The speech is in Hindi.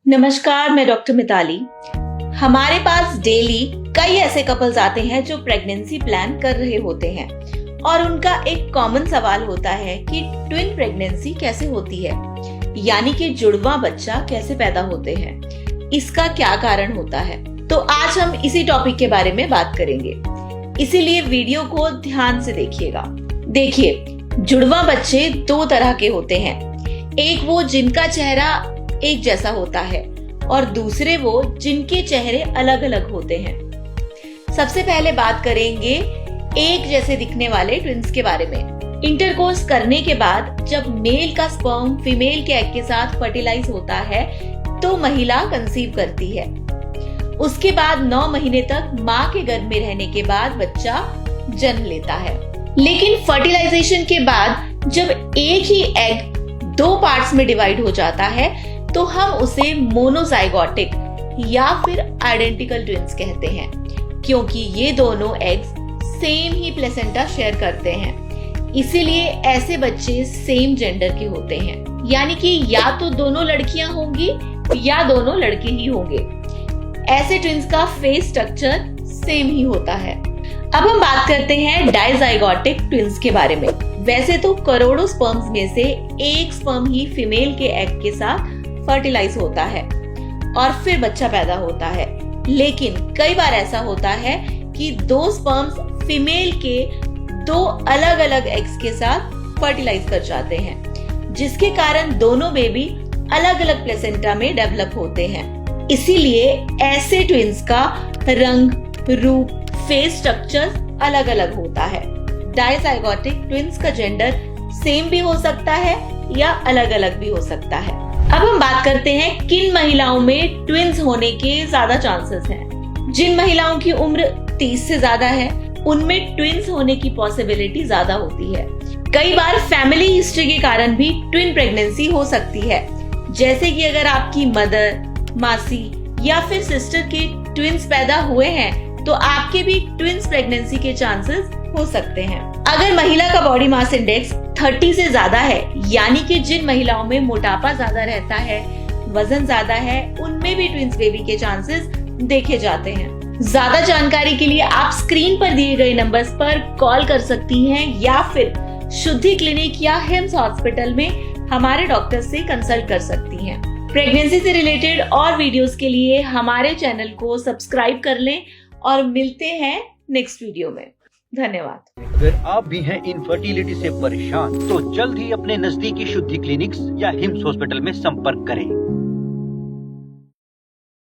नमस्कार, मैं डॉक्टर मिताली। हमारे पास डेली कई ऐसे कपल्स आते हैं जो प्रेगनेंसी प्लान कर रहे होते हैं और उनका एक कॉमन सवाल होता है कि ट्विन प्रेगनेंसी कैसे होती है, यानी कि जुड़वा बच्चा कैसे पैदा होते हैं, इसका क्या कारण होता है। तो आज हम इसी टॉपिक के बारे में बात करेंगे, इसीलिए वीडियो को ध्यान से देखिएगा। देखिए, जुड़वा बच्चे दो तरह के होते हैं, एक वो जिनका चेहरा एक जैसा होता है और दूसरे वो जिनके चेहरे अलग अलग होते हैं। सबसे पहले बात करेंगे एक जैसे दिखने वाले ट्विन्स के बारे में। इंटरकोर्स करने के बाद जब मेल का स्पर्म फीमेल के एग के साथ फर्टिलाइज होता है तो महिला कंसीव करती है। उसके बाद 9 महीने तक माँ के गर्भ में रहने के बाद बच्चा जन्म लेता है। लेकिन फर्टिलाइजेशन के बाद जब एक ही एग 2 पार्ट्स में डिवाइड हो जाता है तो हम उसे मोनोजाइगोटिक या फिर आइडेंटिकल ट्विन्स कहते हैं, क्योंकि ये दोनों एग्स सेम ही प्लेसेंटा शेयर करते हैं। इसीलिए ऐसे बच्चे सेम जेंडर के होते हैं, यानी कि या तो दोनों लड़कियां होंगी या दोनों लड़के ही होंगे। ऐसे ट्विन्स का फेस स्ट्रक्चर सेम ही होता है। अब हम बात करते हैं डाइजाइगोटिक ट्विन्स के बारे में। वैसे तो करोड़ों स्पर्म्स में से एक स्पर्म ही फीमेल के एग के साथ फर्टिलाइज होता है और फिर बच्चा पैदा होता है, लेकिन कई बार ऐसा होता है कि 2 स्पर्म्स फीमेल के 2 अलग अलग एग्स के साथ फर्टिलाइज कर जाते हैं, जिसके कारण दोनों बेबी अलग अलग प्लेसेंटा में डेवलप होते हैं। इसीलिए ऐसे ट्विन्स का रंग, रूप, फेस स्ट्रक्चर अलग अलग होता है। डाइजाइगोटिक ट्विन्स का जेंडर सेम भी हो सकता है या अलग अलग भी हो सकता है। अब हम बात करते हैं किन महिलाओं में ट्विन्स होने के ज्यादा चांसेस हैं। जिन महिलाओं की उम्र 30 से ज्यादा है उनमें ट्विन्स होने की पॉसिबिलिटी ज्यादा होती है। कई बार फैमिली हिस्ट्री के कारण भी ट्विन प्रेगनेंसी हो सकती है, जैसे कि अगर आपकी मदर, मासी या फिर सिस्टर के ट्विन्स पैदा हुए हैं तो आपके भी ट्विन्स प्रेगनेंसी के चांसेस हो सकते हैं। अगर महिला का बॉडी मास इंडेक्स 30 से ज्यादा है, यानी कि जिन महिलाओं में मोटापा ज्यादा रहता है, वजन ज्यादा है, उनमें भी ट्विन्स बेबी के चांसेस देखे जाते हैं। ज्यादा जानकारी के लिए आप स्क्रीन पर दिए गए नंबर्स पर कॉल कर सकती हैं या फिर शुद्धि क्लिनिक या हिम्स हॉस्पिटल में हमारे डॉक्टर से कंसल्ट कर सकती हैं। प्रेगनेंसी से रिलेटेड और वीडियोस के लिए हमारे चैनल को सब्सक्राइब कर लें और मिलते हैं नेक्स्ट वीडियो में। धन्यवाद। अगर आप भी हैं इनफर्टिलिटी से परेशान तो जल्द ही अपने नजदीकी शुद्धि क्लिनिक्स या हिम्स हॉस्पिटल में संपर्क करें।